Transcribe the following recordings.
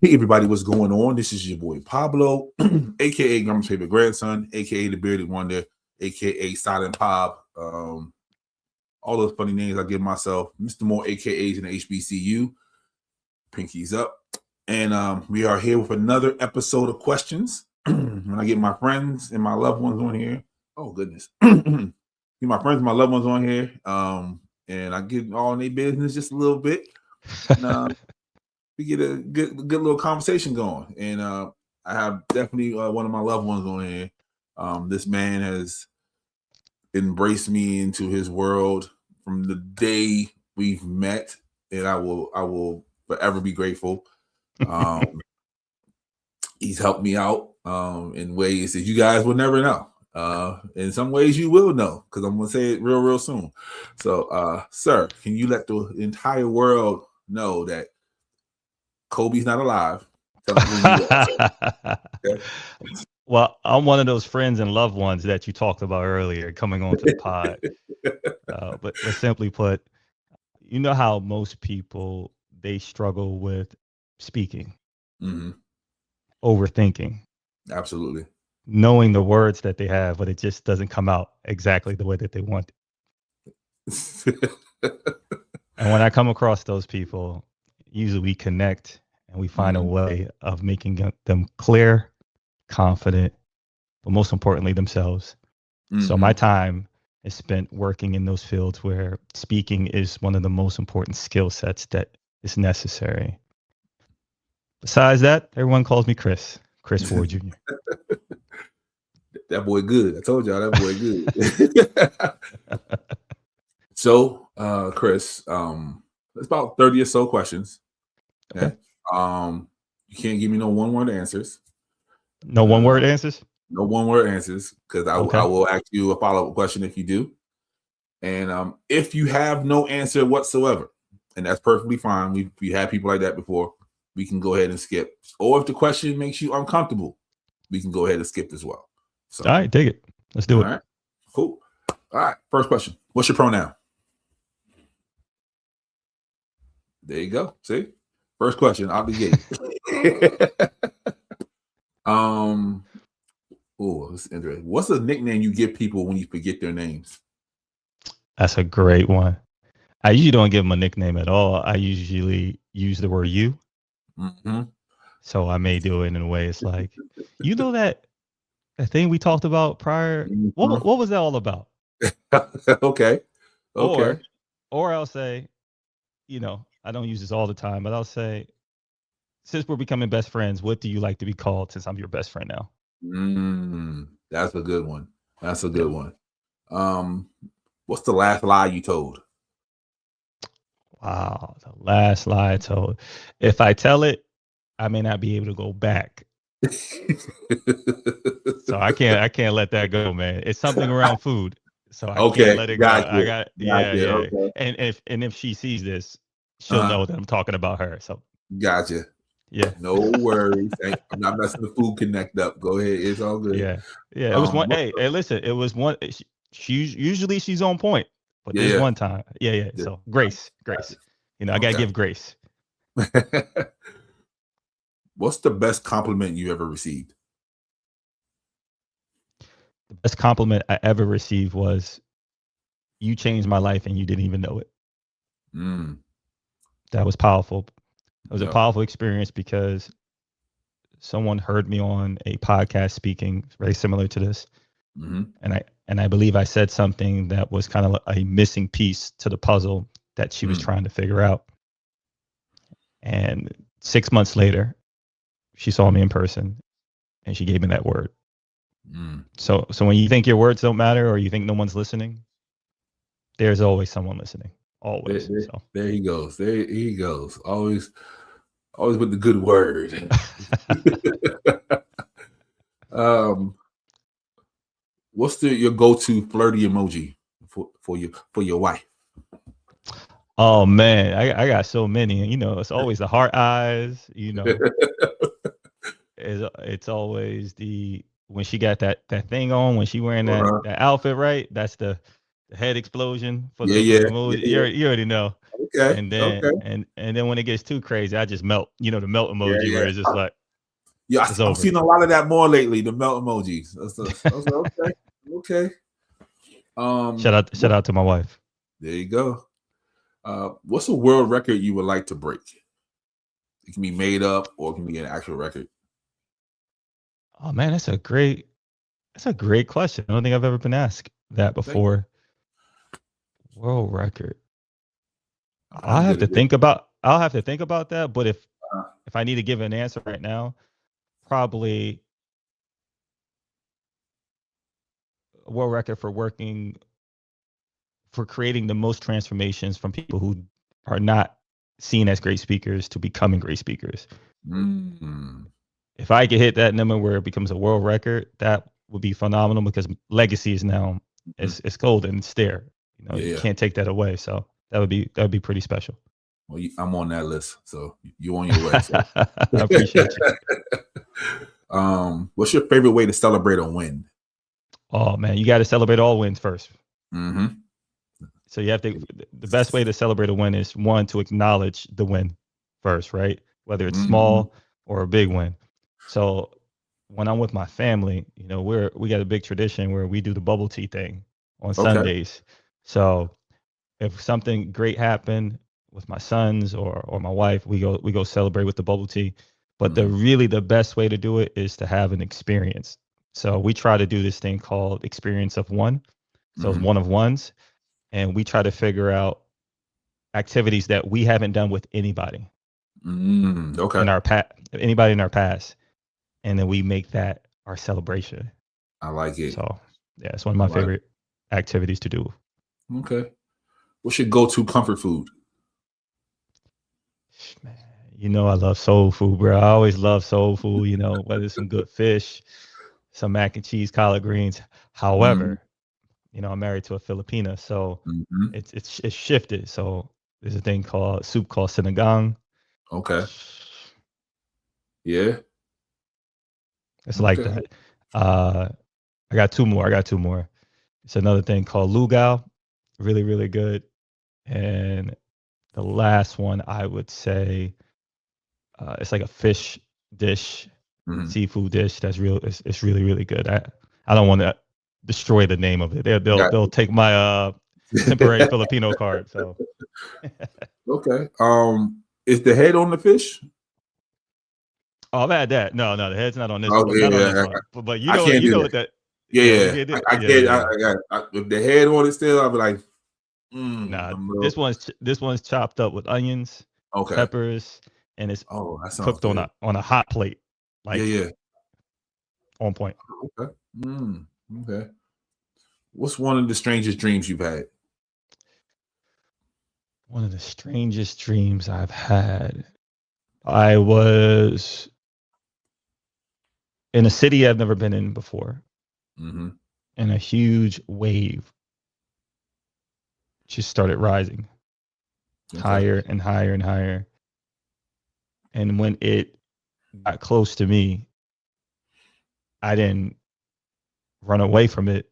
Hey everybody, what's going on? This is your boy Pablo, aka Grandma's favorite grandson, aka the bearded wonder, aka Silent Pop. All those funny names I give myself. Mr. More AKAs in the HBCU. Pinkies up. And we are here with another episode of questions. When I get my friends and my loved ones on here. Oh goodness. Get my friends and my loved ones on here. And I get all in their business just a little bit. And, we get a good little conversation going. And I have definitely one of my loved ones on here. This man has embraced me into his world from the day we've met, and I will forever be grateful. He's helped me out in ways that you guys will never know. In some ways you will know, because I'm gonna say it real soon. So sir, can you let the entire world know that Kobe's not alive? Tell him who you are. Okay? Well, I'm one of those friends and loved ones that you talked about earlier coming onto the pod. But simply put, you know how most people, they struggle with speaking, overthinking, Absolutely, knowing the words that they have, but it just doesn't come out exactly the way that they want it. And when I come across those people, usually we connect and we find a way of making them clear, confident, but most importantly, themselves. So my time is spent working in those fields where speaking is one of the most important skill sets that is necessary. Besides that, everyone calls me Chris Ford Jr. That boy good. I told y'all that boy good. So, Chris, it's about 30 or so questions. Okay. You can't give me no one-word answers. No one-word answers? No one-word answers, because I will ask you a follow-up question if you do. And if you have no answer whatsoever, and that's perfectly fine. We had people like that before. We can go ahead and skip. Or if the question makes you uncomfortable, we can go ahead and skip as well. So, all right, dig it. Let's do it. All right, cool. All right, first question. What's your pronoun? There you go. See? First question out the gate. This is interesting. What's a nickname you give people when you forget their names? That's a great one. I usually don't give them a nickname at all. I usually use the word you. So I may do it in a way it's like, you know that thing we talked about prior? What was that all about? Okay. Or I'll say, I don't use this all the time, but I'll say, since we're becoming best friends, what do you like to be called since I'm your best friend now? That's a good one. That's a good one. What's the last lie you told? Wow, the last lie I told. If I tell it, I may not be able to go back. So I can't let that go, man. It's something around food. So I can't let it go. I got yeah. Okay. And if she sees this, she'll know that I'm talking about her. So gotcha. Yeah. No worries. I'm not messing the food connect up. Go ahead. It's all good. Yeah. It was one. Hey, listen. It was one. Usually she's on point, but this one time, yeah. So grace. I gotta give grace. What's the best compliment you ever received? The best compliment I ever received was, "You changed my life and you didn't even know it." That was powerful. It was a powerful experience because someone heard me on a podcast speaking very similar to this. And I believe I said something that was kind of a missing piece to the puzzle that she was trying to figure out. And 6 months later, she saw me in person and she gave me that word. So when you think your words don't matter or you think no one's listening, there's always someone listening. Always. There he goes. There he goes. Always with the good word. What's your go-to flirty emoji for your wife? Oh man, I got so many. It's always the heart eyes. It's always when she got that thing on, when she wearing that outfit, right? That's the head explosion for Yeah, the yeah, emoji. yeah, You already know. yeah. Okay, And then okay. and then when it gets too crazy, I just melt. You know, the melt Yeah, emoji where yeah. it's just like Yeah, it's I'm over. seeing a lot of that more lately. The melt emojis. I was like, okay, okay. Shout out to my wife. There you go. What's a world record you would like to break? It can be made up or it can be an actual record. Oh man, that's a great question. I don't think I've ever been asked that Thank you. before. World record. How good it is. I'll have to think about that. But Uh, if I need to give an answer right now, probably a world record for creating the most transformations from people who are not seen as great speakers to becoming great speakers. mm, If I could hit that number where it becomes a world record, that would be phenomenal because legacy is now mm, it's golden, it's there. You know, yeah, you yeah. can't take that away. So that would be pretty special. Well, I'm on that list, so you're on your way. So. I appreciate you. What's your favorite way to celebrate a win? Oh man, you got to celebrate all wins first. Mm-hmm. So you have to. The best way to celebrate a win is one to acknowledge the win first, right? Whether it's Mm-hmm. small or a big win. So when I'm with my family, you know, we got a big tradition where we do the bubble tea thing on Okay. Sundays. So if something great happened with my sons or my wife, we go celebrate with the bubble tea. But the best way to do it is to have an experience. So we try to do this thing called experience of one. So it's one of ones, and we try to figure out activities that we haven't done with anybody Okay. in our anybody in our past, and then we make that our celebration. I like it. So yeah, it's one of my favorite activities to do. Okay. What's your go-to comfort food? Man, you know I love soul food, bro. I always love soul food. You know, whether it's some good fish, some mac and cheese, collard greens. However, you know, I'm married to a Filipina, so it's shifted. So there's a thing called soup called sinigang. Okay. Yeah. It's like Okay. that. I got two more. It's another thing called lugao, really really good. And the last one I would say it's like a fish dish, seafood dish that's real. It's really really good. I don't want to destroy the name of it. They'll take my temporary Filipino card. So Okay. Is the head on the fish? oh, I've had that. No, the head's not on this. Oh Not on yeah, this one. But I can't you do know that. what that. Yeah, Yeah, you yeah. get it. I Yeah, can't. yeah. With the head on it still, I'll be like, Nah, I'm real. this one's chopped up with onions, Okay. peppers, and it's Oh, that sounds cooked good. on a hot plate, Yeah, like yeah. on point. Okay. Okay. What's one of the strangest dreams you've had? One of the strangest dreams I've had. I was in a city I've never been in before, and a huge wave just started rising higher and higher and higher. And when it got close to me, I didn't run away from it,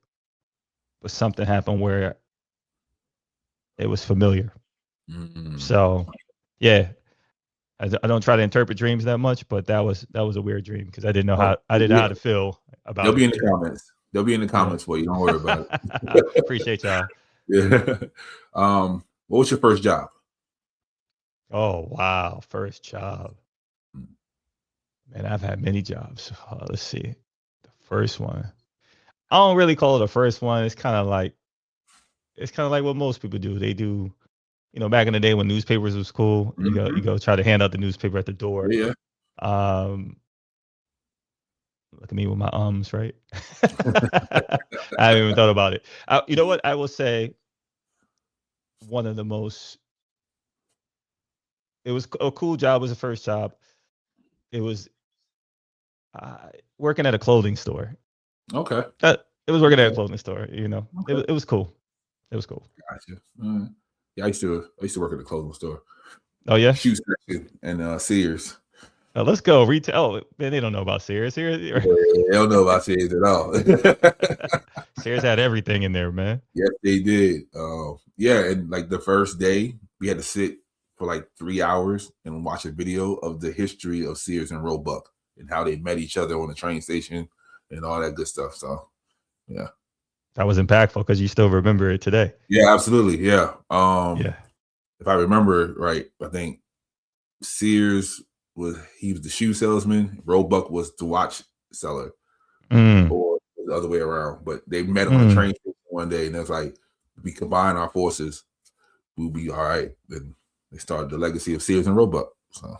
but something happened where it was familiar. So, yeah, I don't try to interpret dreams that much, but that was a weird dream because I didn't know how to feel They'll about be it. in the comments. They'll be in the comments for you. Don't worry about it. Appreciate y'all. Yeah. What was your first job? Oh wow, first job. Man, I've had many jobs. Let's see. The first one. I don't really call it a first one. It's kind of like what most people do. They do, you know, back in the day when newspapers was cool, you go try to hand out the newspaper at the door. Yeah. Look at me with my ums, right? I haven't even thought about it. You know what? I will say one of the most. It was a cool job. It was the first job. It was working at a clothing store. Okay. It was working at a clothing store. You know, it was cool. It was cool. Gotcha. Yeah, I used to work at a clothing store. Oh yeah. Shoe section and Sears. Let's go retail. Oh, man, they don't know about Sears. Yeah, they don't know about Sears at all. Sears had everything in there, man. Yes, they did. Yeah, and like the first day, we had to sit for like 3 hours and watch a video of the history of Sears and Roebuck and how they met each other on the train station and all that good stuff. So, yeah. That was impactful because you still remember it today. Yeah, absolutely. Yeah. Yeah. If I remember right, I think Sears was the shoe salesman, Roebuck was the watch seller, or the other way around. But they met on the train station one day, and it was like, we combine our forces, we'll be all right. Then they started the legacy of Sears and Roebuck. So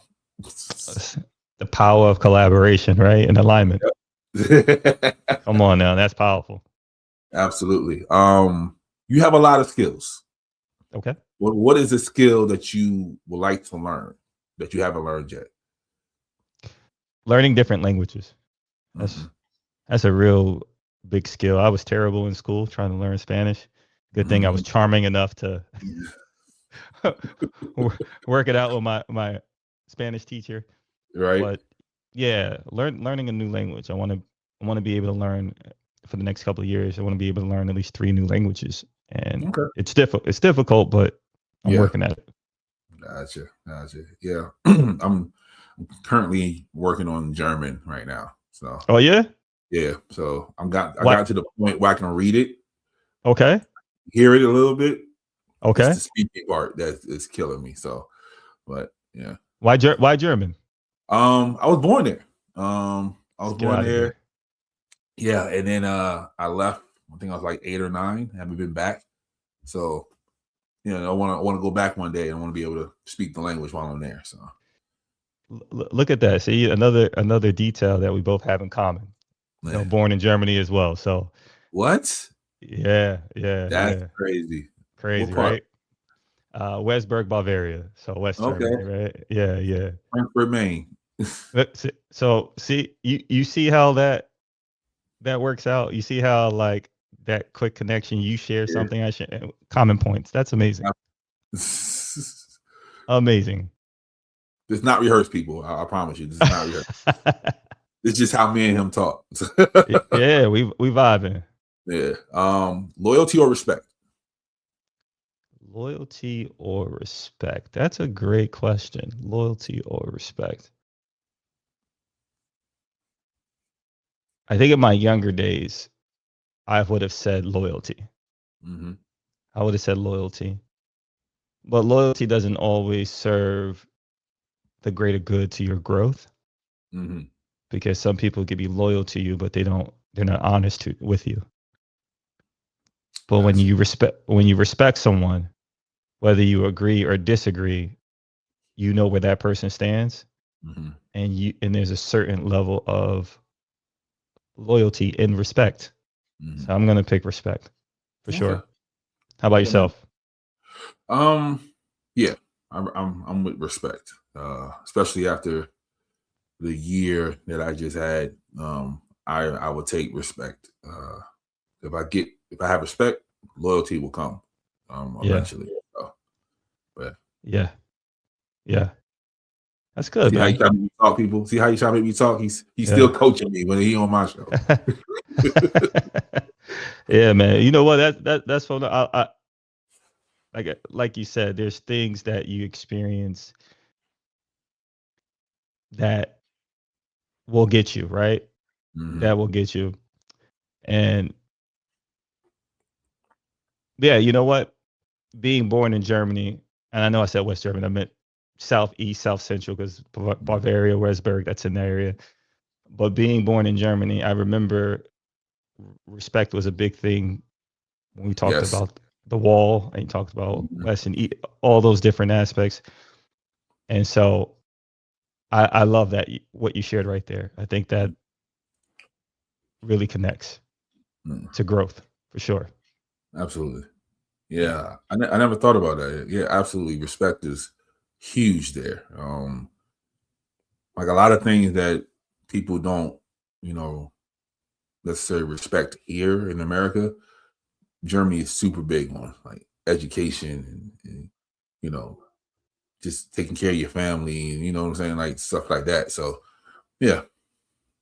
the power of collaboration, right? And alignment. Yep. Come on now, that's powerful. Absolutely. You have a lot of skills. Okay. What is a skill that you would like to learn that you haven't learned yet? Learning different languages. That's a real big skill. I was terrible in school trying to learn Spanish. Good thing I was charming enough to work it out with my Spanish teacher. Right. But yeah, learning a new language. I want to be able to learn for the next couple of years. I want to be able to learn at least 3 new languages, and it's difficult, but I'm working at it. Gotcha. Yeah, I'm currently working on German right now. So. Oh yeah. Yeah. So I got to the point where I can read it. Okay. Hear it a little bit. Okay. It's the speaking part that is killing me. So, but yeah. Why German? I was born there. I was born there. Here. Yeah, and then I left. I think I was like 8 or 9. Haven't been back. So, you know, I want to go back one day and I want to be able to speak the language while I'm there. So, look at that. See, another detail that we both have in common. You know, born in Germany as well. So what? Yeah. That's crazy. Crazy, right? Westberg, Bavaria. So West Germany, right? Yeah. Frankfurt, Maine. So see, you see how that works out. You see how like that quick connection. You share something, I share common points. That's amazing. Amazing. It's not rehearsed, people. I promise you, this is not rehearsed. It's just how me and him talk. Yeah, we vibing. Yeah. Loyalty or respect? Loyalty or respect? That's a great question. Loyalty or respect? I think in my younger days, I would have said loyalty. I would have said loyalty. But loyalty doesn't always serve the greater good to your growth. Because some people can be loyal to you, but they're not honest with you. But when you respect someone, whether you agree or disagree, you know where that person stands, and there's a certain level of loyalty and respect. So I'm gonna pick respect for sure. How about yourself? Yeah, I'm with respect, especially after the year that I just had. I would take respect. If I have respect, loyalty will come eventually. So, but yeah, that's good. See man. how you try to make me talk, people. See how you try to make me talk. He's still coaching me when he on my show. Yeah, man. You know what? That's fun. I like you said, there's things that you experience that will get you, right? That will get you. And yeah, you know what? Being born in Germany, and I know I said West Germany, I meant Southeast, South Central, because Bavaria, Westberg, that's in the area. But being born in Germany, I remember respect was a big thing when we talked about the wall and you talked about West and East, all those different aspects. And so I love that, what you shared right there. I think that really connects to growth for sure. Absolutely. Yeah. I never thought about that. Yeah, absolutely. Respect is huge there. Like a lot of things that people don't, let's say respect here in America, Germany is super big on, like education and just taking care of your family, and you know what I'm saying, like stuff like that. So yeah,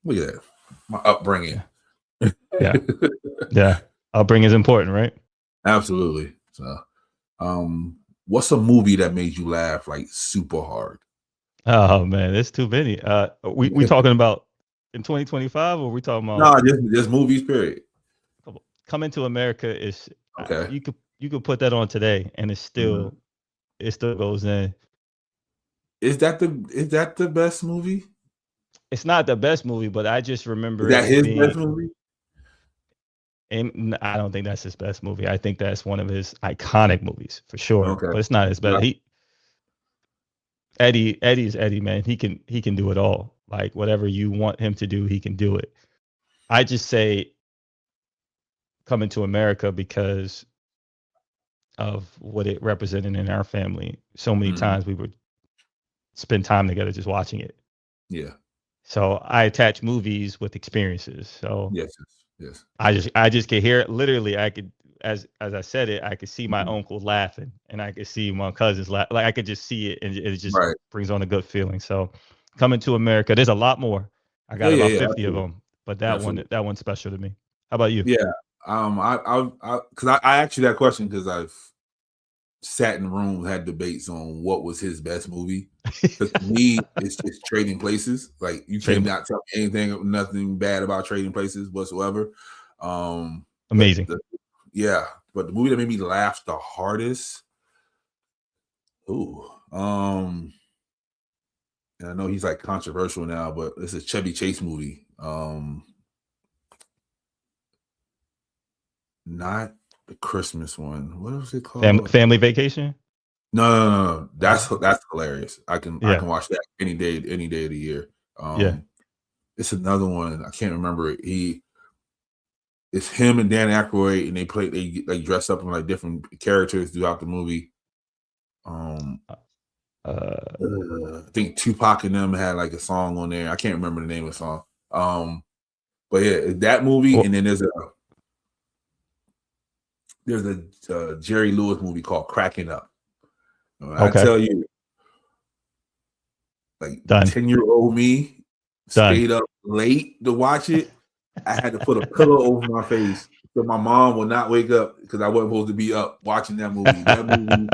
look at that, my upbringing. Yeah. Yeah. Upbringing is important, right? Absolutely. So, what's a movie that made you laugh like super hard? Oh man, there's too many. We talking about in 2025, or we talking No, about just movies. Period. Coming to America is Okay. you could put that on today and Mhm. it still goes in. Is that the best movie? It's not the best movie, but I just Is remember that it his being. best movie? And I don't think that's his best movie. I think that's one of his iconic movies for sure, Okay. but it's not his best. Right. Eddie's Eddie, man. He can do it all. Like whatever you want him to do, he can do it. I just say Coming to America because of what it represented in our family. So many Mhm. times we would spend time together just watching it. Yeah. So I attach movies with experiences. So Yes. Yes. I just could hear it. Literally, I could as I said it, I could see my Mhm. uncle laughing, and I could see my cousins laugh. Like I could just see it, and it just Right. brings on a good feeling. So, Coming to America, there's a lot more. I Yeah. got Yeah. about Yeah. 50 of Absolutely. them, but Absolutely. that one's special to me. How about you? Yeah. Because I asked you that question because I've sat in rooms, had debates on what was his best movie. Because to me, it's Trading Places. Like you Trading cannot tell me anything, nothing bad about Trading Places whatsoever. But Amazing. yeah, but the movie that made me laugh the hardest. Ooh, and I know he's like controversial now, but it's a Chevy Chase movie. Not the Christmas one. What was it called? Family Vacation. No. Uh, That's hilarious. I yeah, can watch that any day of the year. yeah. It's another one. I can't remember it. It's him and Dan Aykroyd, and they like dress up in like different characters throughout the movie. Um, Uh, I think Tupac and them had like a song on there. I can't remember the name of the song. But yeah, that movie, well, and then there's a Jerry Lewis movie called Cracking Up. I okay, tell you, like done, 10-year-old me done. stayed up late to watch it. I had to put a pillow over my face so my mom would not wake up because I wasn't supposed to be up watching that movie. That movie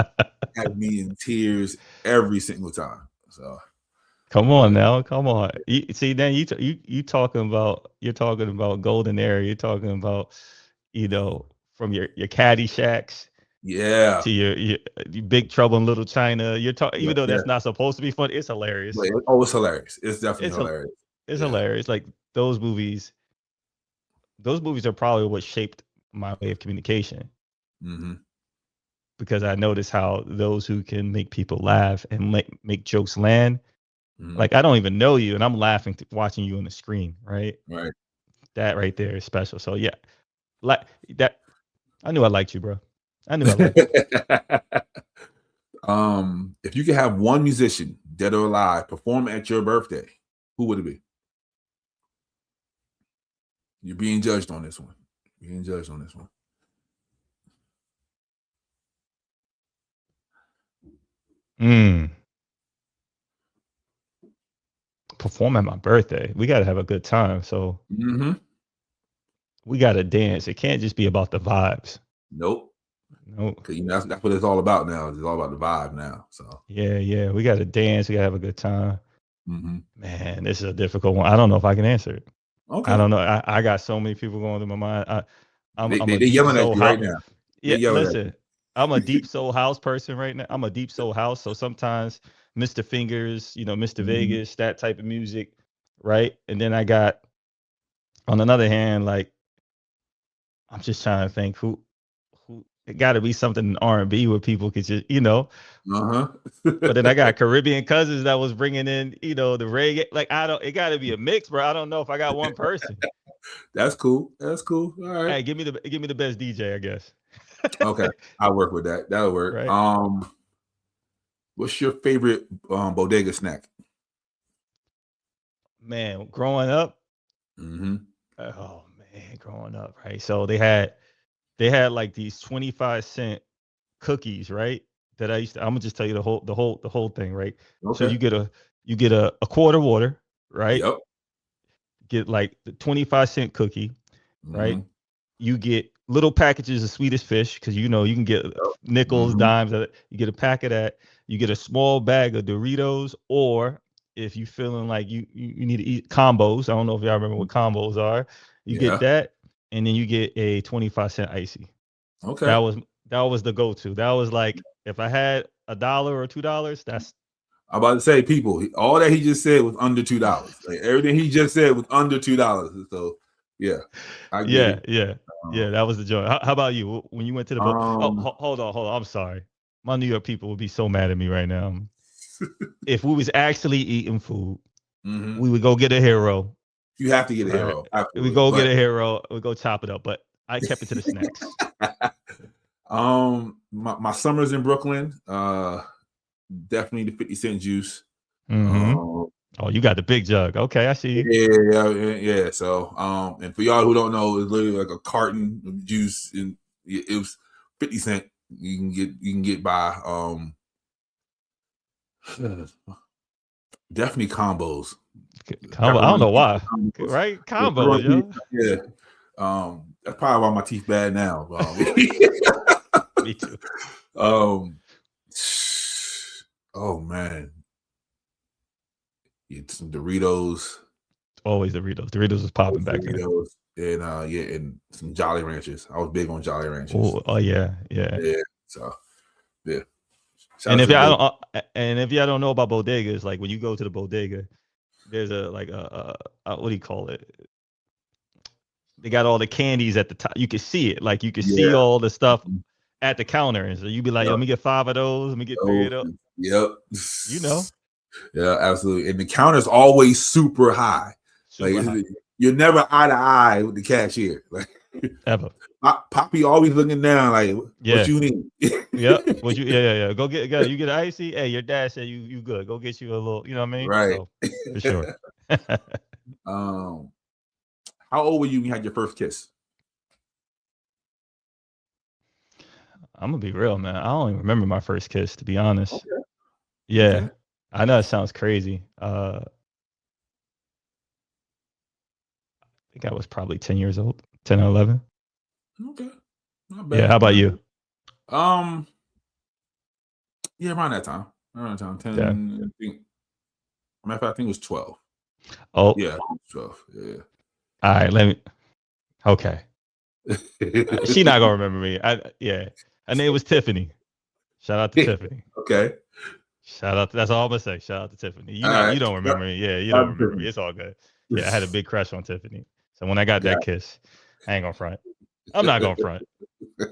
had me in tears every single time. So, Come on but now, come on. You, see, then you talking about you're talking about golden era. You're talking about from your caddy shacks yeah, to your Big Trouble in Little China. You're talking yeah, even though yeah. that's not supposed to be fun. It's But hilarious. it's hilarious. It's definitely It's a hilarious. it's Yeah. hilarious. Like those movies. Those movies are probably what shaped my way of communication Mm-hmm. because I notice how those who can make people laugh and make jokes land. Mm-hmm. Like I don't even know you, and I'm laughing watching you on the screen, right? Right. That right there is special. So yeah, like that. I knew I liked you, bro. I knew I liked you. If you could have one musician, dead or alive, perform at your birthday, who would it be? You're being judged on this one. You're being judged on this one. Mm, perform at my birthday. We got to have a good time. So Mm-hmm. we got to dance. It can't just be about the vibes. Nope. No. Because that's what it's all about now. It's all about the vibe now. So. Yeah, yeah. We got to dance. We got to have a good time. Mm-hmm. Man, this is a difficult one. I don't know if I can answer it. I Okay. don't know. I got so many people going through my mind. I'm a They deep yelling at soul you right house. now. They Yeah, yelling at listen. I'm a deep soul house person right now. I'm a deep soul house. So sometimes Mr. Fingers, Mr. you. Mm-hmm. Vegas, that type of music, right? And then I got on another hand, like I'm just trying to think who it got to be something in R&B where people could just. Uh-huh. But then I got Caribbean cousins that was bringing in, the reggae. Like I don't, it got to be a mix, bro. I don't know if I got one person. That's cool. That's cool. All right. Hey, give me the best DJ, I guess. Okay. I'll work with that. That'll work. Right? What's your favorite bodega snack? Man, growing up, Mm-hmm. oh man, growing up, right? So they had like these 25-cent cookies, right? that I used to. I'm gonna just tell you the whole thing, right? So Okay. you get a quart of water, right? Yep. Get like the 25-cent cookie, right? Mm-hmm. You get little packages of Swedish fish because you know you can get Yep. nickels, Mm-hmm. dimes. You get a pack of that. You get a small bag of Doritos, or if you feeling like you need to eat combos. I don't know if y'all remember what combos are. You get Yeah. that, and then you get a 25-cent icy. Okay. That was that was the go-to. That was like if I had $1 or $2, that's I'm about to say, people, all that he just said was under $2. Like everything he just said was under $2. So, yeah, I get yeah, it. yeah, yeah. Um, That was the joy. How about you? When you went to the boat? Oh, um hold on. I'm sorry. My New York people would be so mad at me right now. If we was actually eating food, mhm. we would go get a hero, You have to get a right? hero, We absolutely. go get But a hero. We go chop it up. But I kept it to the snacks. my summers in Brooklyn, definitely the 50-cent juice. Mm-hmm. Um, Oh, you got the big jug. Okay, I see you. yeah. So, and for y'all who don't know, it's literally like a carton of juice, and it was 50 cent. You can get by. Definitely combos. Combo. I don't Pepperoni know pizza why. combos. Right? Yeah, Combo, pepperoni yo. pizza, yeah. That's probably why my teeth bad now. Me too. Um, oh man, yeah, some Doritos, Always Doritos. Doritos was popping back then. And yeah, and some Jolly Ranchers. I was big on Jolly Ranchers. Oh yeah, yeah. Yeah, so yeah. Shout And out if to the y'all boat. don't, and if y'all don't know about bodegas, like when you go to the bodega, there's a like a what do you call it? They got all the candies at the top. You can see it, like you can see Yeah. all the stuff Mhm. at the counter, and so you be like, "Yo, Yep. let me get 5 of those. Let me get 3 of Those, those." yep. You know, Yeah, absolutely. And the counter's always super high. Like super high you're never eye to eye with the cashier. Like ever. Poppy always looking down, like what Yeah, you need. yeah. Would you? Yeah. Go get. You get icy. Hey, your dad said you good. Go get you a little. You know what I mean? Right. So for sure. um, how old were you when you had your first kiss? I'm gonna be real, man. I don't even remember my first kiss, to be honest. Okay. Yeah, Okay. I know it sounds crazy. I think I was probably 10 years old, 10 or 11. Okay. Not Yeah, how bad. about you? Um, yeah, around that time. Around that time. Yeah. 10, I think. Matter of fact, I think it was 12. Oh, Yeah, 12. Yeah. all right. Let me. Okay. She not gonna remember me. Yeah. Her name was Tiffany. Shout out to Tiffany. Okay. Shout out. That's all I'm gonna say. Shout out to Tiffany. All right. You don't Yep. remember me. Yeah, you don't remember me. Absolutely. It's all good. Yeah, I had a big crush on Tiffany. So when I got Got that kiss, I ain't gonna front. I'm not gonna front. I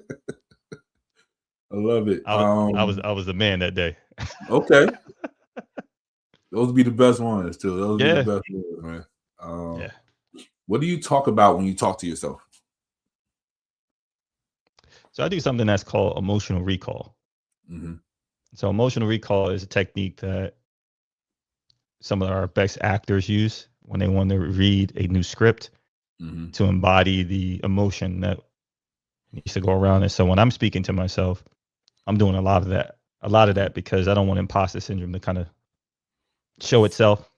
love it. I was the man that day. Okay. Those would be the best ones too. Those would be the Yeah. best ones, man. Yeah. What do you talk about when you talk to yourself? So I do something that's called emotional recall. Mm-hmm. So emotional recall is a technique that some of our best actors use when they want to read a new script Mm-hmm. to embody the emotion that needs to go around it. So when I'm speaking to myself, I'm doing a lot of that. A lot of that because I don't want imposter syndrome to kind of show itself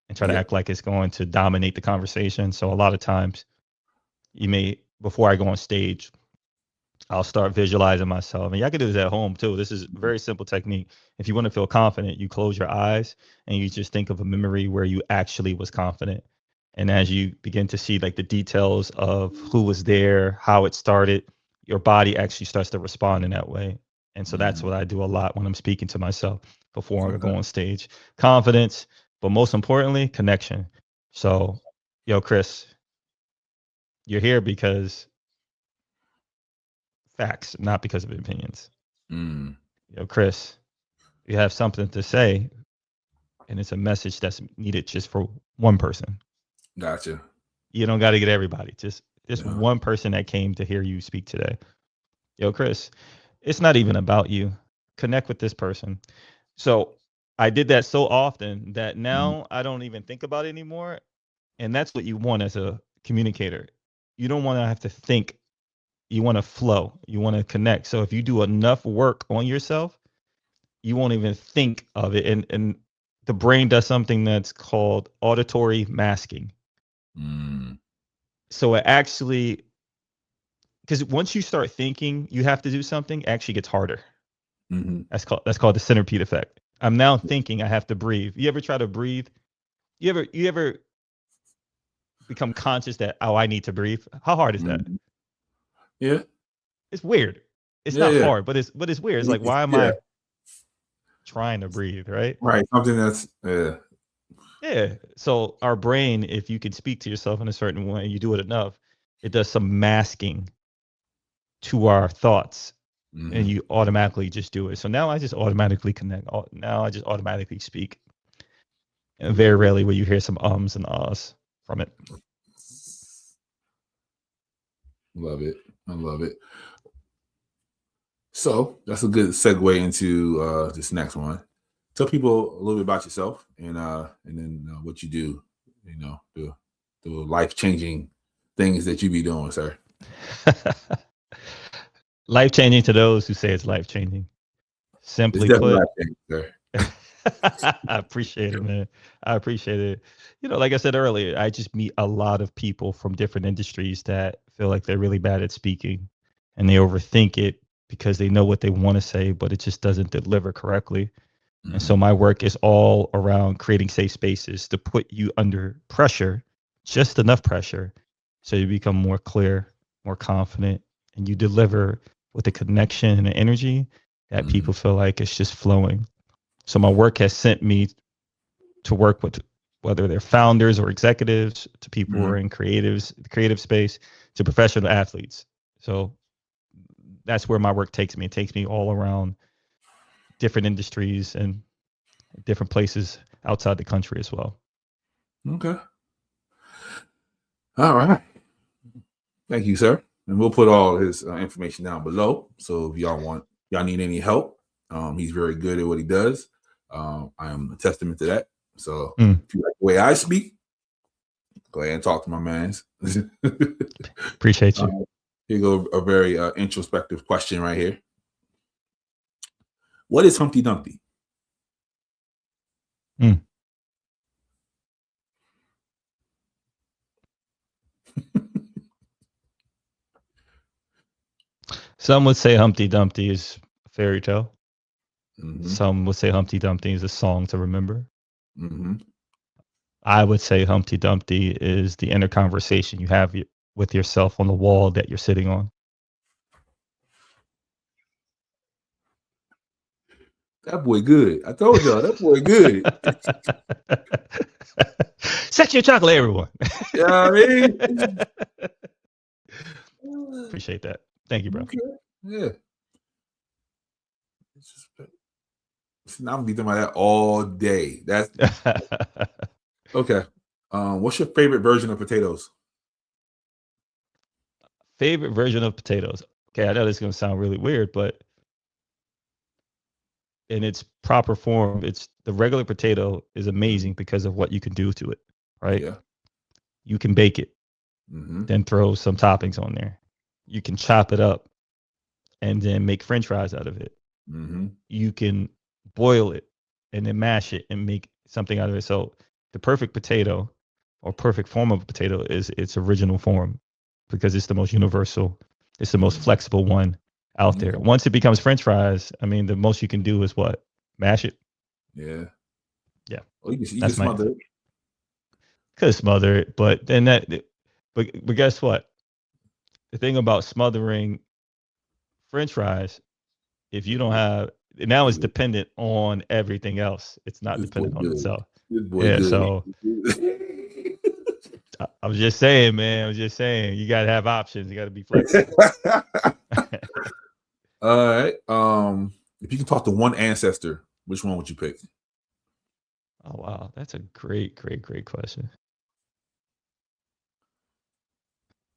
and try to Yeah. act like it's going to dominate the conversation. So a lot of times you may, before I go on stage, I'll start visualizing myself. And y'all can do this at home too. This is a very simple technique. If you want to feel confident, you close your eyes and you just think of a memory where you actually was confident. And as you begin to see like the details of who was there, how it started, your body actually starts to respond in that way. And so that's Mm-hmm. what I do a lot when I'm speaking to myself before I Okay. go on stage. Confidence, but most importantly, connection. So, yo, Chris, you're here because facts, not because of opinions. Mm. Yo, Chris, you have something to say, and it's a message that's needed just for one person. Gotcha. You don't got to get everybody. Just Yeah. one person that came to hear you speak today. Yo, Chris, it's not even about you. Connect with this person. So I did that so often that Mm-hmm. now I don't even think about it anymore. And that's what you want as a communicator. You don't want to have to think. You want to flow. You want to connect. So if you do enough work on yourself, you won't even think of it. And the brain does something that's called auditory masking. So it actually, because once you start thinking you have to do something, it actually gets harder. That's called the centipede effect. I'm now thinking I have to breathe. You ever try to breathe? You ever become conscious that, oh, I need to breathe? How hard is that? Yeah. It's weird. It's not hard, but it's weird. It's like, why am I trying to breathe, right? Right. Something that's Yeah. So our brain, if you can speak to yourself in a certain way, you do it enough, it does some masking to our thoughts, and you automatically just do it. So now I just automatically connect. Now I just automatically speak. And very rarely will you hear some ums and ahs from it. Love it. I love it. So that's a good segue into this next one. Tell people a little bit about yourself and then what you do. You know, the life-changing things that you be doing, sir. Life-changing to those who say it's life-changing. Simply put, sir. I appreciate it, man. I appreciate it. You know, like I said earlier, I just meet a lot of people from different industries that feel like they're really bad at speaking, and they overthink it because they know what they want to say, but it just doesn't deliver correctly. And so my work is all around creating safe spaces to put you under pressure, just enough pressure, so you become more clear, more confident, and you deliver with the connection and the energy that people feel like it's just flowing. So my work has sent me to work with whether they're founders or executives, to people who are in creative space, to professional athletes. So that's where my work takes me. It takes me all around different industries and different places outside the country as well. Okay. All right. Thank you, sir. And we'll put all his information down below. So if y'all need any help, he's very good at what he does. I am a testament to that. So if you like the way I speak, go ahead and talk to my mans. Appreciate you. Here go a very introspective question right here. What is Humpty Dumpty? Some would say Humpty Dumpty is a fairy tale. Some would say Humpty Dumpty is a song to remember. I would say Humpty Dumpty is the inner conversation you have with yourself on the wall that you're sitting on. That boy good. I told y'all, that boy good. Sex your chocolate, everyone. You know what I mean? Appreciate that. Thank you, bro. Okay. Yeah. Now I'm thinking about that all day. That's okay. What's your favorite version of potatoes? Favorite version of potatoes. Okay, I know this is gonna sound really weird, but in its proper form, it's the regular potato is amazing because of what you can do to it, right? Yeah. You can bake it, then throw some toppings on there. You can chop it up and then make French fries out of it. You can boil it and then mash it and make something out of it. So the perfect potato or perfect form of a potato is its original form because it's the most universal. It's the most flexible one out there. Once it becomes French fries, I mean, the most you can do is what? Mash it. Yeah. Yeah. Oh, you can smother it. Could smother it, but then but guess what? The thing about smothering French fries, if you don't have now, it's dependent on everything else. It's not dependent on itself. Yeah. Good. So I was just saying, man. I was just saying, you gotta have options. You gotta be flexible. All right. If you can talk to one ancestor, which one would you pick? Oh wow, that's a great question.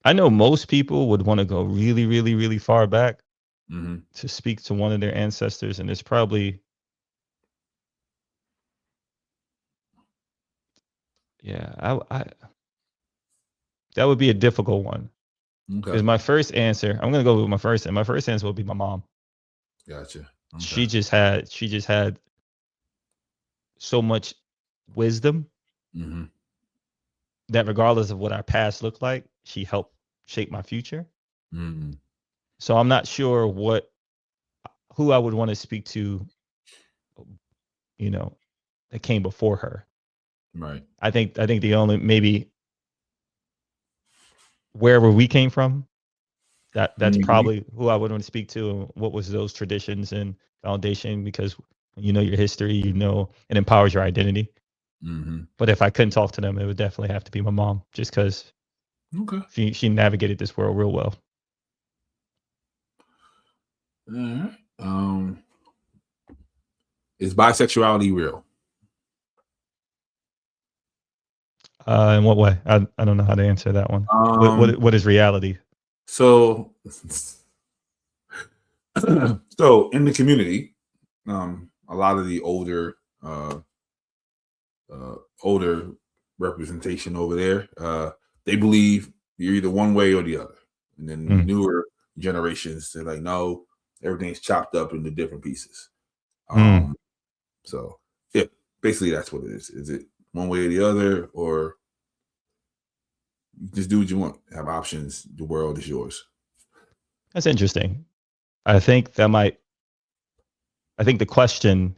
I know most people would want to go really, really, really far back to speak to one of their ancestors, and it's probably I that would be a difficult one. Because my first answer, I'm gonna go with my first, and my first answer will be my mom. Gotcha. She just had so much wisdom Mm-hmm. that regardless of what our past looked like, she helped shape my future. Mm-hmm. So I'm not sure who I would want to speak to, you know, that came before her. Right. I think the only maybe wherever we came from, that's Mm-hmm. probably who I would want to speak to, and what was those traditions and foundation, because you know your history, you know, it empowers your identity. Mm-hmm. But if I couldn't talk to them, it would definitely have to be my mom, just because Okay. she navigated this world real well. All right. Is bisexuality real? In what way? I don't know how to answer that one. What is reality? So so in the community, a lot of the older representation over there, they believe you're either one way or the other. And then the newer generations, they're like, no, everything's chopped up into different pieces. So yeah, basically that's what it is. Is it one way or the other, or you just do what you want, have options, the world is yours? That's interesting. I think the question,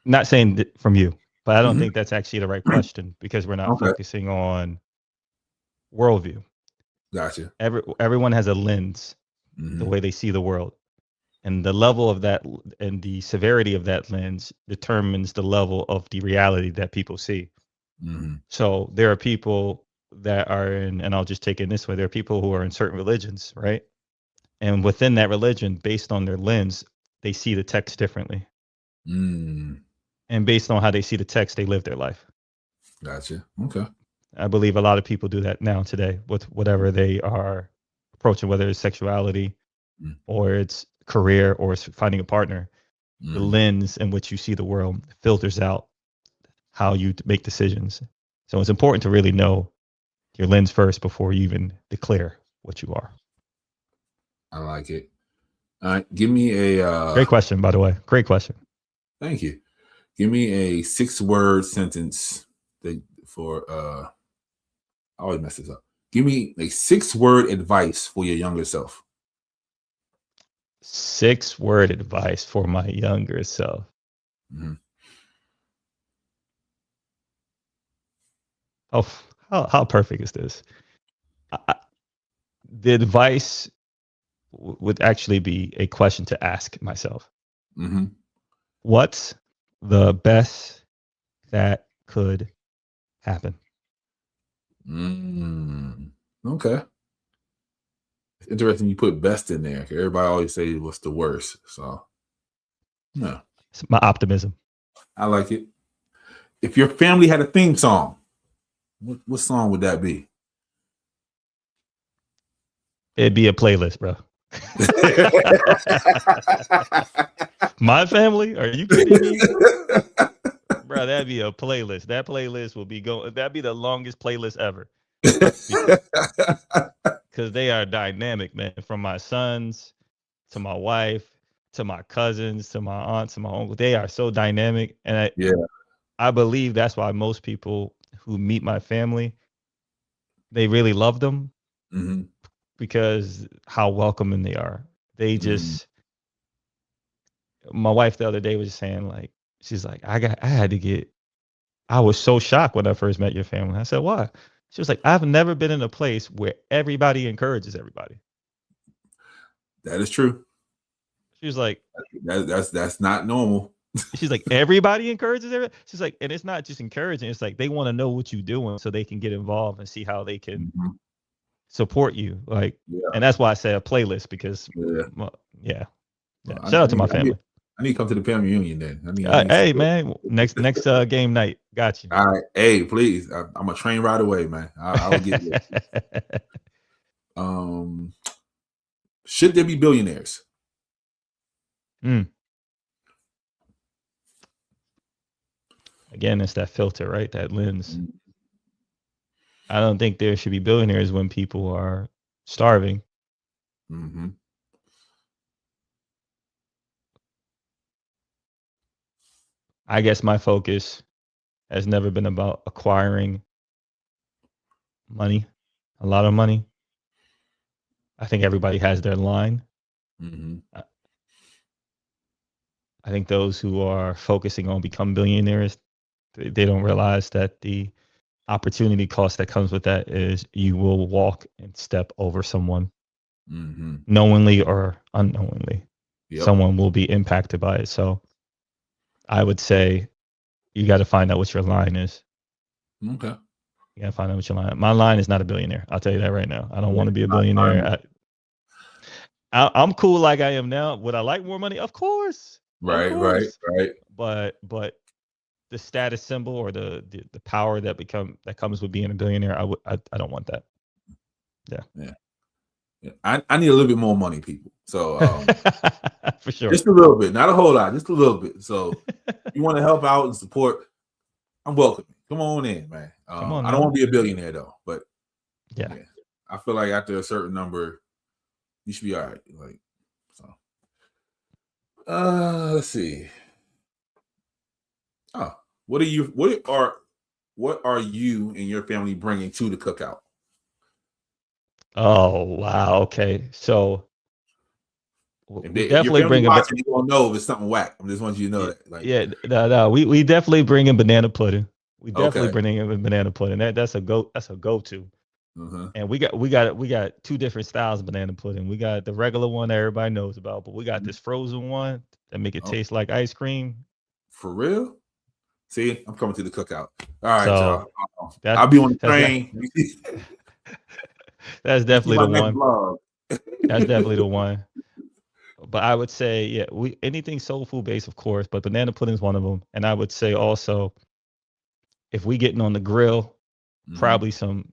not saying that from you, but I don't Mm-hmm. think that's actually the right question, because we're not Okay. focusing on worldview. Gotcha. Everyone has a lens, the Mm-hmm. way they see the world. And the level of that and the severity of that lens determines the level of the reality that people see. Mm-hmm. So there are people that are in, and I'll just take it this way, there are people who are in certain religions, right? And within that religion, based on their lens, they see the text differently. Mm. And based on how they see the text, they live their life. Gotcha. Okay. I believe a lot of people do that now today with whatever they are approaching, whether it's sexuality or it's career or it's finding a partner. The Mm-hmm. lens in which you see the world filters out how you make decisions. So it's important to really know your lens first before you even declare what you are. I like it. All right. Give me a Great question, by the way. Great question. thank you. Give me a 6-word sentence for I always mess this up. Give me a 6-word advice for your younger self. 6-word advice for my younger self. Mm-hmm. Oh, how perfect is this? The advice would actually be a question to ask myself. Mm-hmm. What's the best that could happen? Okay. It's interesting you put best in there. Everybody always say what's the worst. So yeah. It's my optimism. I like it. If your family had a theme song, what song would that be? It'd be a playlist, bro. My family? Are you kidding me? Bro, that'd be a playlist. That playlist will be going, that'd be the longest playlist ever. Because they are dynamic, man. From my sons to my wife to my cousins to my aunts to my uncle. They are so dynamic. And I believe that's why most people who meet my family, they really love them, Mm-hmm. because how welcoming they are. They Mm-hmm. just, my wife the other day was saying, like, she's like, I was so shocked when I first met your family. I said, why? She was like, I've never been in a place where everybody encourages everybody. That is true. She was like, That's not normal. she's like, everybody encourages everybody. She's like, and it's not just encouraging. It's like they want to know what you're doing so they can get involved and see how they can Mm-hmm. support you. Like, Yeah. and that's why I say a playlist, because Yeah. Shout out to my family. I need to come to the family reunion then. I need Hey man, next game night. Got you. All right. Hey, please. I'm a train right away, man. I will get there. Should there be billionaires? Again, it's that filter, right? That lens. Mm-hmm. I don't think there should be billionaires when people are starving. Mm-hmm. I guess my focus has never been about acquiring money, a lot of money. I think everybody has their line. Mm-hmm. I think those who are focusing on become billionaires, they don't realize that the opportunity cost that comes with that is you will walk and step over someone, Mm-hmm. knowingly or unknowingly. Yep. Someone will be impacted by it. So I would say you got to find out what your line is. Okay. You got to find out what your line. My line is not a billionaire. I'll tell you that right now. I don't want to be a Not billionaire. I'm cool like I am now. Would I like more money? Of course, of right. course. Right. But the status symbol or the power that comes with being a billionaire, I don't want that. Yeah. I need a little bit more money, people. So For sure. just a little bit, not a whole lot, just a little bit. So you want to help out and support, I'm welcome. Come on in, man. Come on, I don't man. want to be a billionaire though, but Yeah. I feel like after a certain number, you should be all right. Like, so let's see. Oh, what are you and your family bringing to the cookout? Oh wow. Okay. So we If your definitely family bring watching, you won't know if it's something whack. I just want you to know that. Like, yeah. No. We definitely bring in banana pudding. We definitely okay. bring in banana pudding. That's a go-to. Uh-huh. And we got two different styles of banana pudding. We got the regular one that everybody knows about, but we got this frozen one that make it Oh, taste like ice cream. for real? See, I'm coming to the cookout. All right, So y'all. that I'll be on the that's train. that's You see definitely my the next one. vlog. That's definitely the one. But I would say, yeah, anything soul food based, of course, but banana pudding is one of them. And I would say also, if we getting on the grill, probably some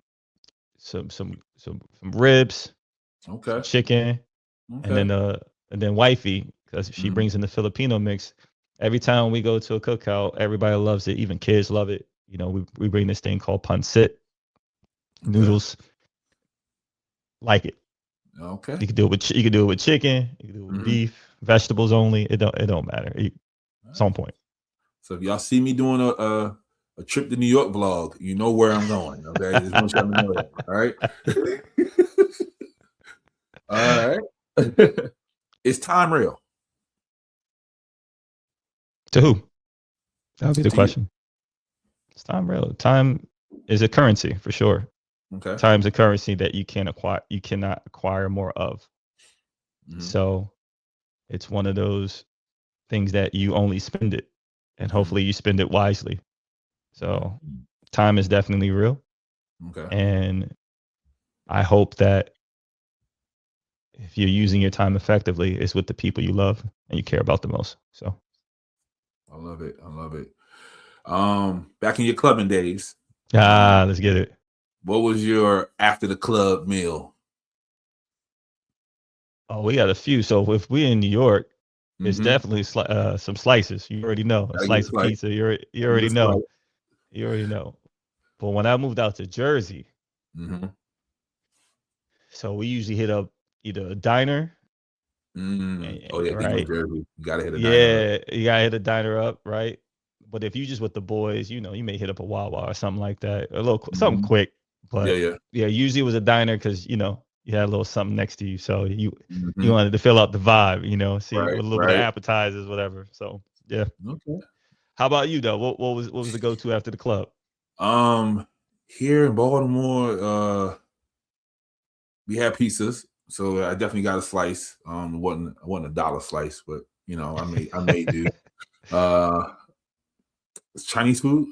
ribs, some Okay. chicken, Okay. and then wifey, because she Mhm. brings in the Filipino mix. Every time we go to a cookout, everybody loves it. Even kids love it. You know, we bring this thing called pancit noodles. Like it. Okay. You can do it with you can do it with chicken. You can do it with beef, vegetables only. It don't matter. It's on point. So if y'all see me doing a trip to New York vlog, you know where I'm going. Okay, I just want y'all to know that. All right. All right. Is time real? To who? That would be the To you. question. It's time real. Time is a currency for sure. Okay. Time's a currency that you can't acquire. You cannot acquire more of. So it's one of those things that you only spend it, and hopefully you spend it wisely. So time is definitely real. Okay. And I hope that if you're using your time effectively, it's with the people you love and you care about the most. So I love it. I love it. Back in your clubbing days, let's get it. what was your after the club meal? Oh, we got a few. So if we're in New York, it's definitely some slices. You already know a slice of pizza. You already know. You already know. But when I moved out to Jersey, so we usually hit up either a diner. Oh yeah, being Right. from Jersey, you gotta hit a diner. Yeah, you gotta hit a diner up, right? But if you just with the boys, you know, you may hit up a Wawa or something like that, a little something quick. But yeah, usually it was a diner because you know you had a little something next to you, so you wanted to fill out the vibe, you know, see with a little bit of appetizers, whatever. So yeah. Okay. How about you though? What was the go to after the club? Here in Baltimore, we had pizzas, so I definitely got a slice. It wasn't a dollar slice, but you know, I may do. Chinese food.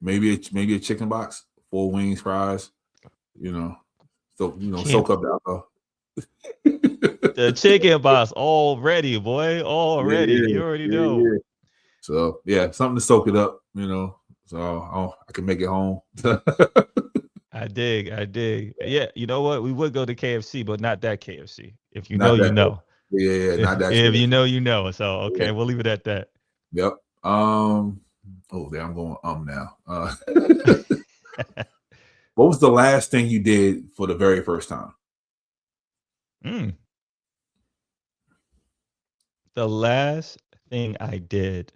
Maybe a chicken box, 4 wings, fries. You know, soak up the alcohol. The chicken box already, boy, already. Yeah, You already know. Yeah. So yeah, something to soak it up. You know, so I can make it home. I dig. Yeah, you know what? We would go to KFC, but not that KFC. If you know, Not you that. know. Yeah, not that. If you know, you know. So okay, we'll leave it at that. Yep. Oh, there I'm going now. What was the last thing you did for the very first time? The last thing I did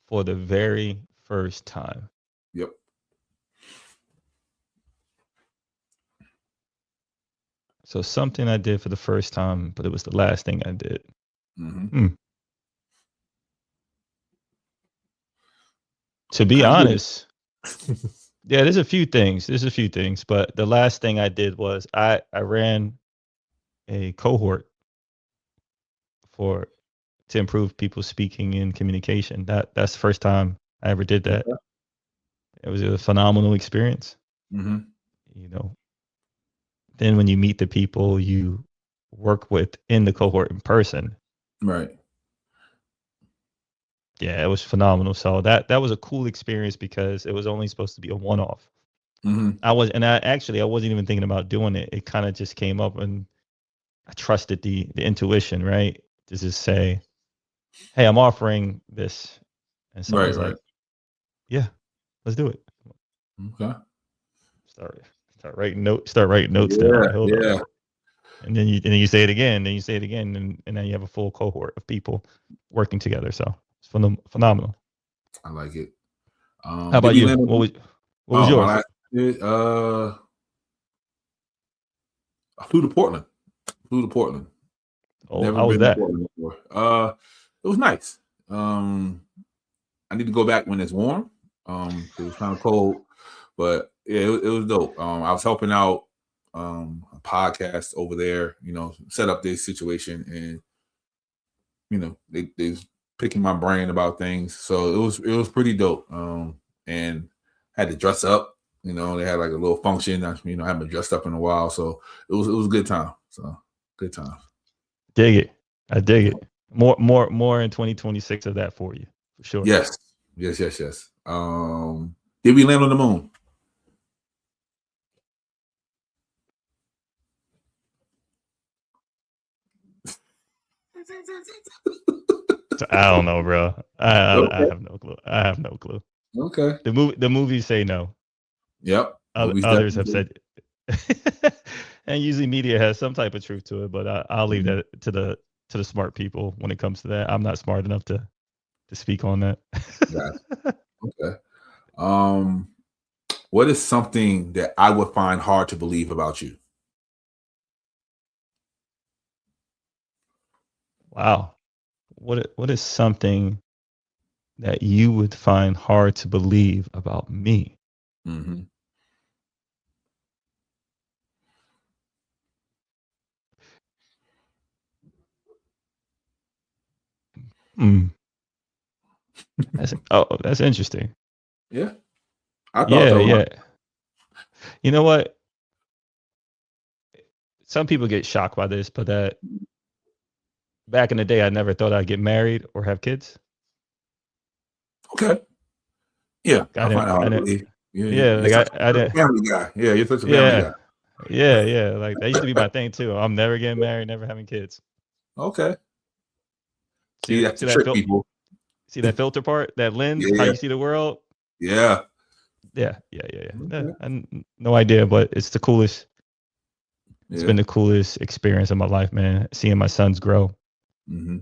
for the very first time. Yep. So something I did for the first time, but it was the last thing I did. Mm-hmm. To be honest, yeah, there's a few things. But the last thing I did was I ran a cohort to improve people's speaking and communication. That's the first time I ever did that. Okay. It was a phenomenal experience. Mm-hmm. You know, then when you meet the people you work with in the cohort in person, Right. yeah, it was phenomenal. So that was a cool experience because it was only supposed to be a one-off. Mm-hmm. I wasn't even thinking about doing it. It kind of just came up, and I trusted the intuition, right? To just say, hey, I'm offering this. And someone's Right. like, yeah, let's do it. Okay. Start writing notes down. Like, hold up. And then you say it again, and then you have a full cohort of people working together. So it's phenomenal. I like it. How about you? What was yours? My last, I flew to Portland. Oh, Never how was been to that? Portland before. It was nice. I need to go back when it's warm. It was kind of cold, but yeah, it was dope. I was helping out a podcast over there, set up this situation, and they was picking my brain about things. So it was pretty dope. And had to dress up. They had like a little function. I haven't been dressed up in a while, so it was a good time. So good times. Dig it. I dig it. More in 2026 of that for you, for sure. Yes. Did we land on the moon? I don't know, bro. I have no clue. Okay. The movies say no. Yep. Others have said and usually media has some type of truth to it, but I'll leave that to the smart people when it comes to that. I'm not smart enough to speak on that. Okay. What is something that I would find hard to believe about you? Wow. What is something that you would find hard to believe about me? Mm-hmm. That's interesting. Yeah. I thought so. Yeah. You know what? Some people get shocked by this, but that back in the day, I never thought I'd get married or have kids. Okay. Yeah. I find it hard to believe. I didn't. Family guy. Yeah, you're such a family guy. Yeah. Like that used to be my thing too. I'm never getting married, never having kids. Okay. See, that's the trick, people. See that filter part, that lens, how you see the world? Yeah. Yeah. No idea, but it's the coolest. It's been the coolest experience of my life, man. Seeing my sons grow,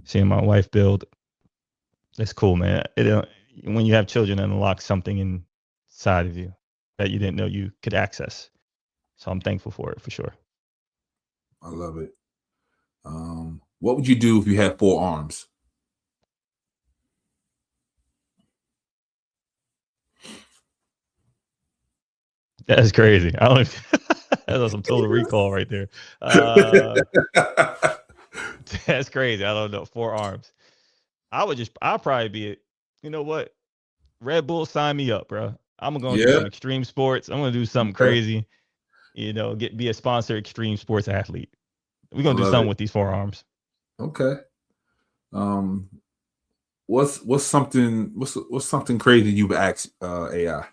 seeing my wife build. It's cool, man. When you have children, it unlocks something inside of you that you didn't know you could access. So I'm thankful for it, for sure. I love it. What would you do if you had 4 arms? That's crazy. I don't. That's some total recall right there. That's crazy. I don't know. 4 arms. I'll probably be it. You know what? Red Bull, sign me up, bro. I'm gonna do some extreme sports. I'm gonna do something crazy. Be a sponsored extreme sports athlete. We're gonna do something with these 4 arms. Okay. What's something crazy you've asked AI?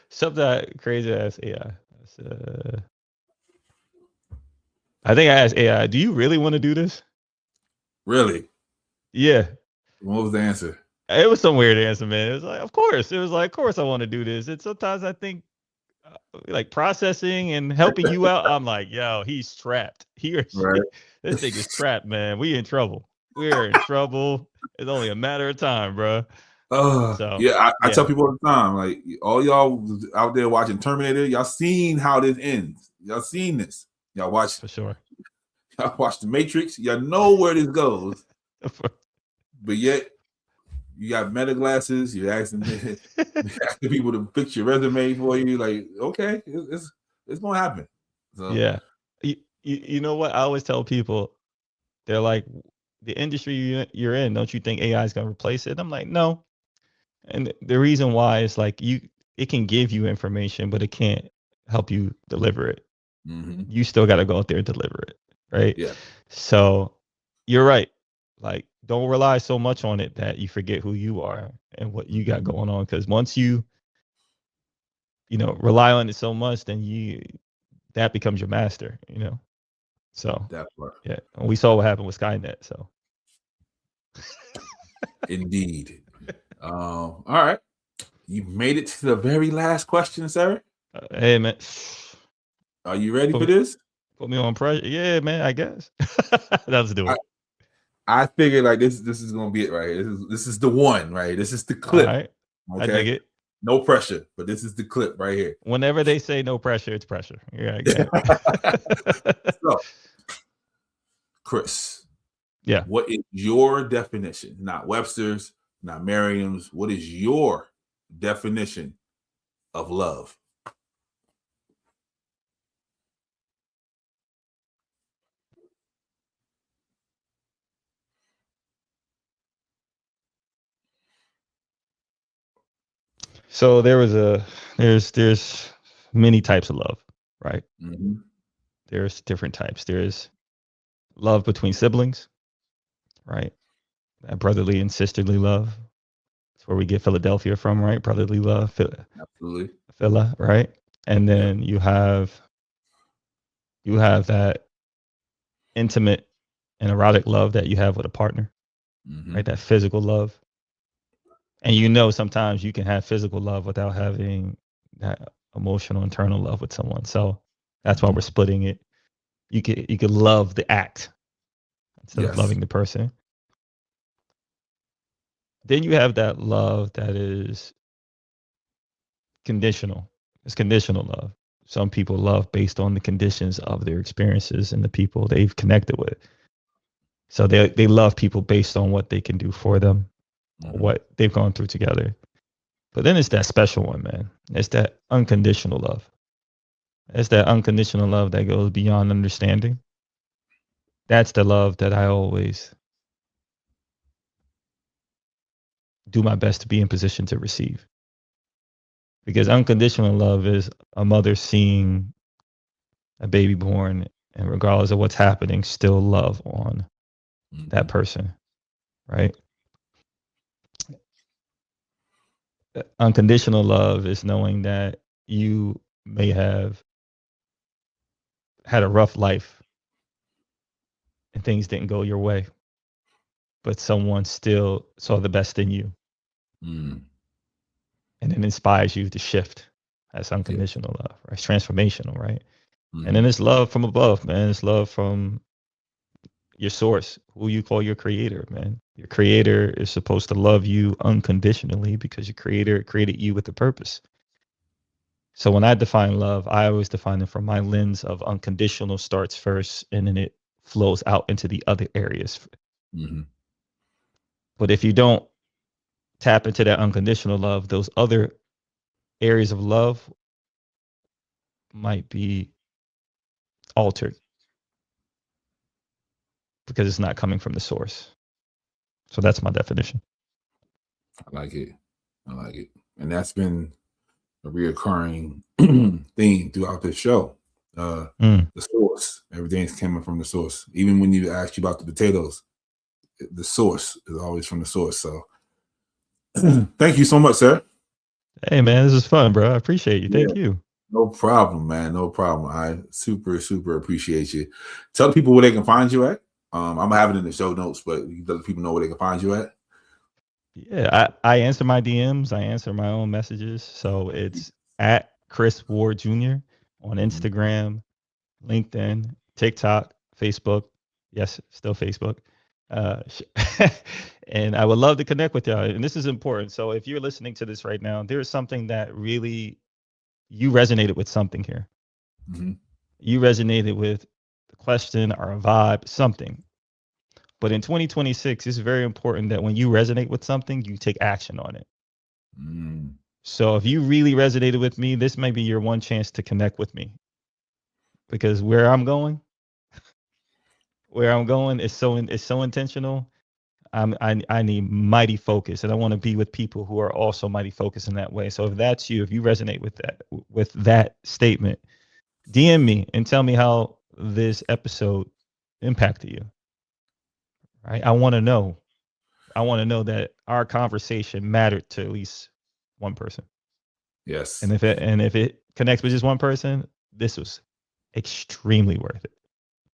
Something crazy I asked AI. I think I asked AI, do you really want to do this? Really? Yeah. What was the answer? It was some weird answer, man. It was like, of course. It was like, of course I want to do this. And sometimes I think like processing and helping you out. I'm like, yo, he's trapped. This thing is trapped, man. We in trouble. we're in trouble. It's only a matter of time, bro. So yeah, I yeah, tell people all the time, like all y'all out there watching Terminator, y'all seen how this ends. Y'all seen this. Y'all watch for sure. y'all watch The Matrix. Y'all know where this goes. But yet you got meta glasses. You're asking people to fix your resume for you. Like, okay, it's gonna happen. So Yeah. You know what? I always tell people, they're like, the industry you're in, don't you think AI is going to replace it? I'm like, no. And the reason why is like, it can give you information, but it can't help you deliver it. mhm. You still got to go out there and deliver it. Right. Yeah. So you're right. Like, don't rely so much on it that you forget who you are and what you got Mhm. going on. Because once you rely on it so much, then that becomes your master, So That part. yeah, and we saw what happened with Skynet. So Indeed. All right. You made it to the very last question, sir. hey man, Are you ready put for me, this? put me on pressure. Yeah, man, I guess. Let's do I, it. I figured like this is gonna be it right here. This is the one, right? This is the All clip. right, I dig Okay. it. No pressure, but this is the clip right here. Whenever they say no pressure, it's pressure. Yeah, I got it. So, Chris, Yeah. what is your definition? Not Webster's, not Merriam's. What is your definition of love? So there's many types of love, right? Mm-hmm. There's different types. There's love between siblings, right? That brotherly and sisterly love. That's where we get Philadelphia from, right? Brotherly love, Absolutely. Phila, right? And Yep. then you have that intimate and erotic love that you have with a partner, Mm-hmm. right? That physical love. And sometimes you can have physical love without having that emotional internal love with someone. So that's why Mm-hmm. we're splitting it. You could love the act instead of Yes. loving the person. Then you have that love that is conditional. It's conditional love. Some people love based on the conditions of their experiences and the people they've connected with. So they love people based on what they can do for them, Mm-hmm. what they've gone through together. But then it's that special one, man. It's that unconditional love. It's that unconditional love that goes beyond understanding. That's the love that I always do my best to be in position to receive. Because unconditional love is a mother seeing a baby born and regardless of what's happening, still love on Mm-hmm. that person, right? Unconditional love is knowing that you may have had a rough life and things didn't go your way, but someone still saw the best in you Mm. and it inspires you to shift. That's Yeah. unconditional love, right? It's transformational, right? And Mm-hmm. then it's love from above, man. It's love from your source, who you call your creator, man. Your creator is supposed to love you unconditionally because your creator created you with a purpose. So when I define love, I always define it from my lens of unconditional starts first and then it flows out into the other areas. Mm-hmm. But if you don't tap into that unconditional love, those other areas of love might be altered because it's not coming from the source. So that's my definition. I like it. I like it. And that's been a reoccurring theme throughout this show. Mm. The source. Everything's coming from the source. Even when you ask you about the potatoes, the source is always from the source. So thank you so much, sir. Hey, man, this is fun, bro. I appreciate you. Yeah, Thank you. no problem, man. No problem. I super appreciate you. Tell the people where they can find you at. I'm gonna have it in the show notes, but you let the people know where they can find you at. Yeah, I answer my DMs. I answer my own messages. So it's at Chris Ward Jr. on Mhm. Instagram, LinkedIn, TikTok, Facebook. Yes, still Facebook. And I would love to connect with y'all. And this is important. So if you're listening to this right now, there is something that really you resonated with something here. Mm-hmm. You resonated with the question or a vibe, something. But in 2026, it's very important that when you resonate with something, you take action on it. Mm. So if you really resonated with me, this may be your one chance to connect with me. Because where I'm going is so intentional. I need mighty focus, and I want to be with people who are also mighty focused in that way. So if that's you, if you resonate with that statement, DM me and tell me how this episode impacted you. Right? I want to know. I want to know that our conversation mattered to at least one person. Yes. And if it connects with just one person, this was extremely worth it.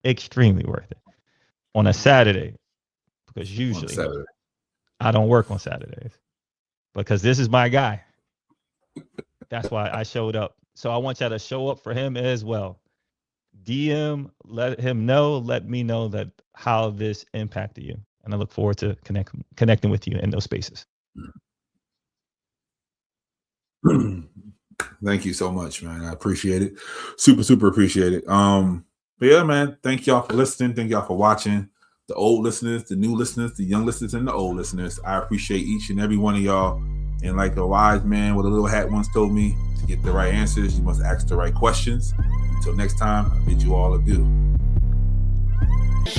Extremely worth it. On a Saturday, because usually I don't work on Saturdays. Because this is my guy. That's why I showed up. So I want y'all to show up for him as well. DM, let him know, let me know that how this impacted you. And I look forward to connecting with you in those spaces. Thank you so much, man. I appreciate it. Super appreciate it. But yeah, man, thank y'all for listening. Thank y'all for watching. The old listeners, the new listeners, the young listeners, and the old listeners. I appreciate each and every one of y'all. And like a wise man with a little hat once told me, to get the right answers, you must ask the right questions. Until next time, I bid you all adieu.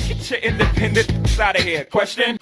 Get your independence out of here. Question.